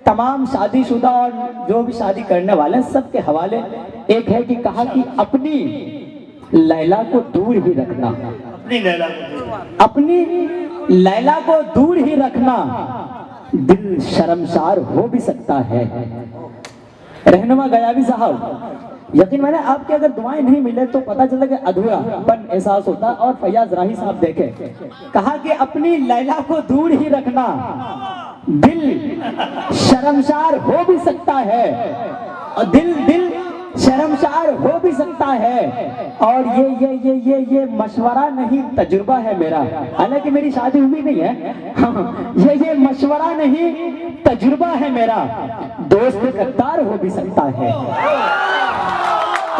तमाम शादीशुदा और जो भी शादी करने वाले हैं सबके हवाले एक है कि कहा कि अपनी लैला को दूर ही रखना, अपनी लैला को दूर ही रखना, दिल शर्मसार हो भी सकता है। रहनुमा गयाबी साहब, यकीन माने आपके अगर दुआएं नहीं मिले तो पता चला कि अधूरापन एहसास होता। और फैयाज राही साहब देखे, कहा कि अपनी लैला को दूर ही रखना, दिल शर्मसार हो भी सकता है, और दिल शर्मसार हो भी सकता है। और ये मशवरा नहीं तजुर्बा है मेरा, हालांकि मेरी शादी हुई नहीं है। हाँ, ये मशवरा नहीं तजुर्बा है मेरा। दोस्त गद्दार हो भी सकता है,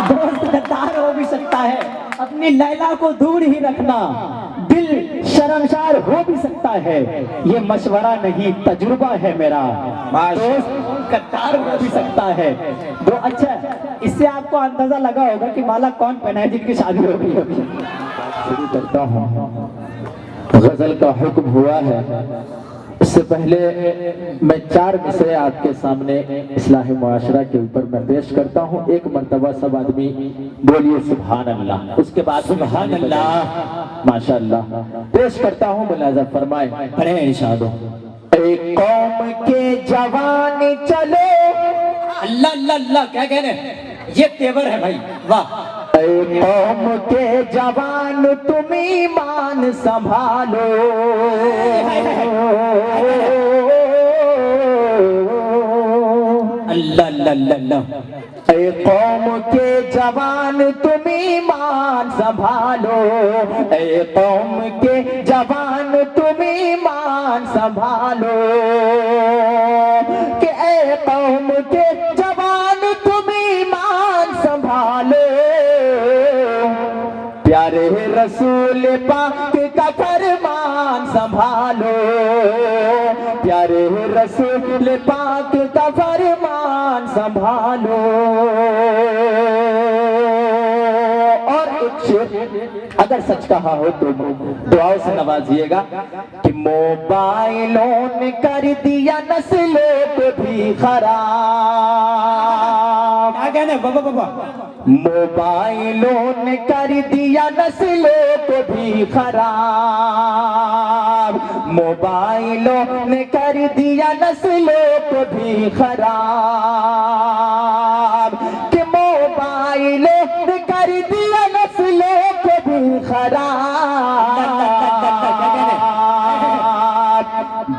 दोस्त गद्दार हो भी सकता है। अपनी लैला को दूर ही रखना, दिल शर्मसार हो भी सकता है। ये मशवरा नहीं तजुर्बा है मेरा, दोस्त गद्दार हो भी सकता है। तो अच्छा, इससे आपको अंदाजा लगा होगा कि माला कौन पहना है जिनकी शादी हो गई होगी। शुरू करता हूँ, गजल का हुक्म हुआ है। इससे पहले मैं 4 मिसरे आपके सामने इस्लाह मुआशरा के ऊपर मैं पेश करता हूँ। एक मर्तबा सब आदमी बोलिए सुभान अल्लाह, उसके बाद सुभान अल्लाह माशाअल्लाह पेश करता हूँ। मुलाजा फरमाए, पढ़े इरशाद। एक कौम के जवान चलो, अल्लाह अल्लाह अल्लाह, क्या कह रहे हैं, ये तेवर है भाई, वाह। कौम के जवान तुम ईमान संभालो, अल्लाह अल्लाह अल्लाह। कौम के जवान तुम ईमान संभालो, कौम के जवान तुम ईमान संभालो, कि कौम के जवान तुम ईमान संभालो, प्यारे रसूल पाक का फरमान संभालो, प्यारे रसूल पाक का फरमान संभालो। और एक शेर अगर सच कहा हो तो दुआओं से नवाजिएगा कि मोबाइलों ने कर दिया नस्लों को भी खराब। क्या कहने बाबा बाबा, मोबाइलों ने कर दिया नस्लों को भी खराब, मोबाइलों ने कर दिया नस्लों को भी खराब, कि मोबाइलों ने कर दिया नस्लों को भी खराब।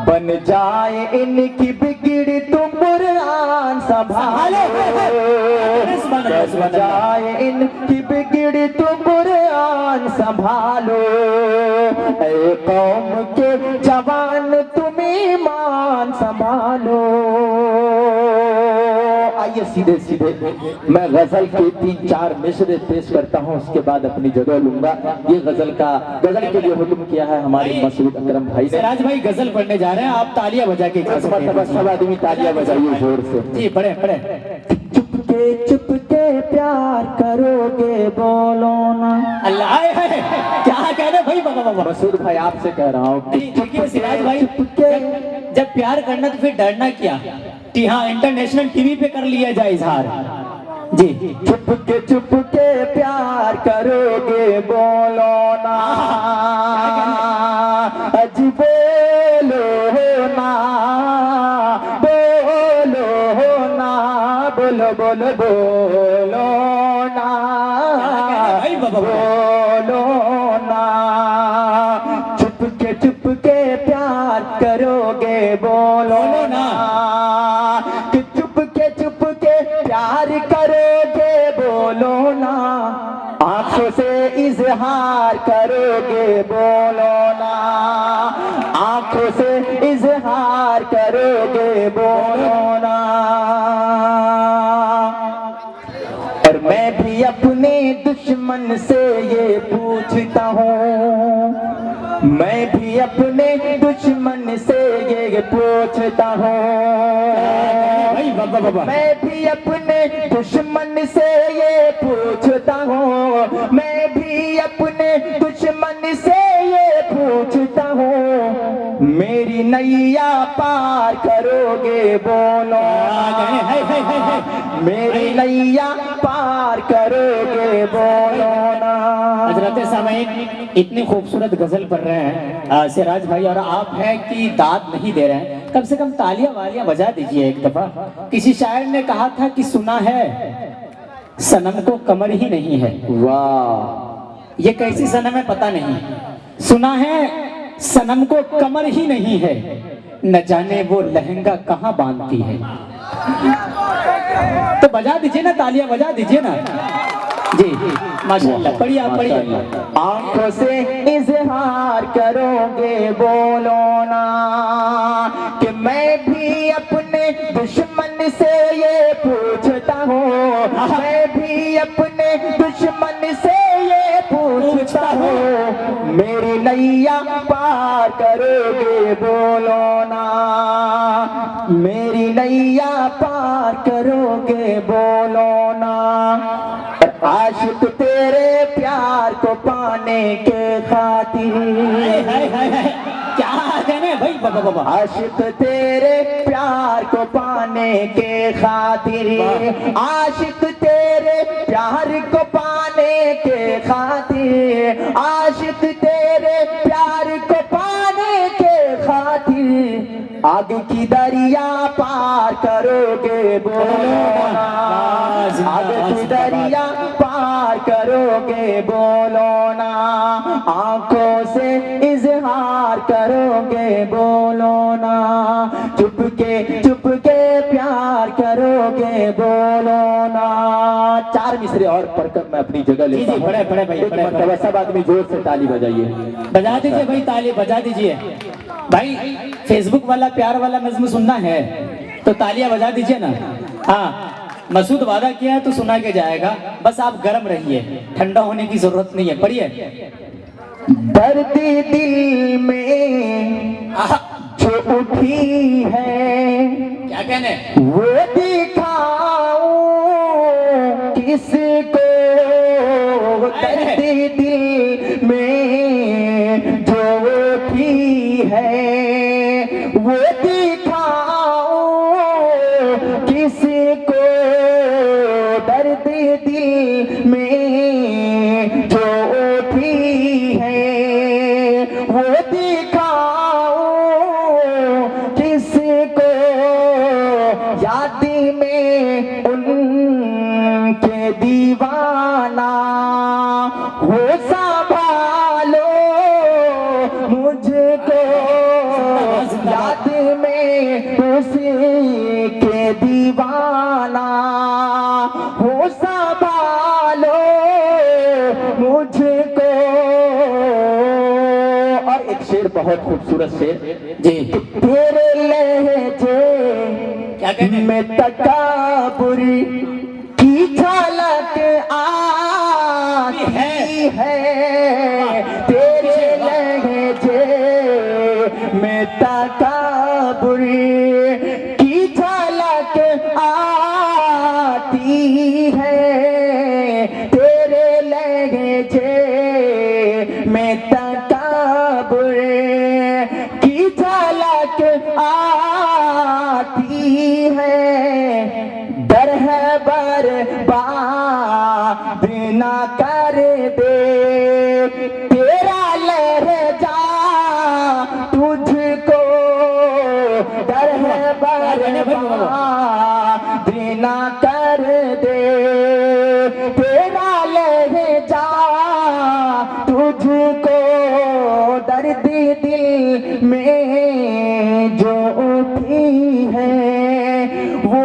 बन जाए इनकी बिगड़ी तुम कुरान संभालो, बन जाए इनकी बिगड़ी तुम कुरान संभालो, ऐ कौम के जवान तुम ईमान संभालो। आइए सीधे सीधे मैं गजल के 3-4 मिसरे पेश करता हूँ, उसके बाद अपनी जगह लूंगा। ये गजल के लिए हुक्म किया है हमारे मसूद अकरम भाई ने। राज भाई गजल पढ़ने जा रहे हैं, आप तालियां बजा के सब आदमी तालियां बजाइए जोर से। जी पढ़े पढ़े। चुपके प्यार करोगे बोलो ना। अल्लाह है, क्या कह रहे भाई बाबा बाबा। मसूद भाई आपसे कह रहा हूँ, देखिए सिराज भाई, जब प्यार करना तो फिर डरना क्या। हाँ, इंटरनेशनल टीवी पे कर लिया जाए इजहार। जी, चुपके प्यार करोगे बोलो ना, अज बोलो ना, बोलो ना, बोलो बोलो बोलो ना, बोलो ना, चुपके प्यार करोगे बोलो ना, कि चुपके प्यार करोगे बोलो ना, आंखों से इजहार करोगे बोलो ना, आंखों से इजहार करोगे बोलो ना। और मैं भी अपने दुश्मन से ये पूछता हूँ, मैं भी अपने दुश्मन से ये पूछता हूँ, मैं भी अपने दुश्मन से ये पूछता हूँ, मैं भी अपने दुश्मन से ये पूछता हूँ, मेरी नैया पार करो करोगे बोलो मेरी नैया पार करोगे बोलो ना। हजरत सामईन इतनी खूबसूरत गजल पढ़ रहे हैं सिराज भाई, और आप हैं कि दाद नहीं दे रहे हैं। कम से कम तालियां वालियां बजा दीजिए एक दफा। किसी शायर ने कहा था कि सुना है सनम को कमर ही नहीं है। वाह, ये कैसी सनम है पता नहीं। सुना है सनम को कमर ही नहीं है, न जाने वो लहंगा कहाँ बांधती है। तो बजा दीजिए ना, तालियां बजा दीजिए ना जी। माशाल्लाह, पढ़िए आप पढ़िए। आंखों से इजहार करोगे बोलो ना कि मैं भी अपने दुश्मन से ये पूछता हूँ, मैं भी अपने दुश्मन से ये पूछता हूँ, मेरी नैया पार करोगे बोलो ना, मेरी नैया पार करोगे बोलो ना। आशिक तेरे प्यार को पाने के खातिर, क्या कहने भाई बाबा बाबा। आशिक तेरे प्यार को पाने के खातिर, आशिक तेरे प्यार को पाने के खातिर, आशिक तेरे प्यार को पाने के खातिर, आगे की दरिया पार करोगे बोलो ना, आगे की दरिया पार करोगे बोलो ना, आंखों से इजहार करोगे बोलो ना, चुपके प्यार करोगे बोलो ना। चार मिसरे और पढ़कर मैं अपनी जगह लेता हूं। पढ़े पढ़े भाई, पढ़े पढ़े। सब आदमी जोर से ताली बजाइए, बजा दीजिए भाई, ताली बजा दीजिए भाई। फेसबुक वाला प्यार वाला नज्म सुनना है तो तालियां बजा दीजिए ना। हाँ, मसूद वादा किया है तो सुना के जाएगा, बस आप गर्म रहिए, ठंडा होने की जरूरत नहीं है। पढ़िए। दर्द दिल में जो उठी है, क्या कहने, वो दिखाऊं किसको, दर्द दिल में जो उठी है, वो दिखाऊं किसको, दर्द दिल में जो उठी है, वो दिखाऊं किसको, याद में उनके दीवाना हो, संभालो मुझको, याद में उसके दीवाना हो, संभालो मुझको। और एक शेर बहुत खूबसूरत शेर जी। तेरे लहजे क्या कहने, में तकाबुर की झलक आती है, तेरे लहजे में तकाबुर की झलक आती है, तेरे लहजे में तकाबुर की झलक आती है, डर है बर्बाद ना कर दे तेरा लहजा तुझको, डर है बर्बाद ना कर दे तेरा लहजा तुझको, दर्द दिल में जो उठी है वो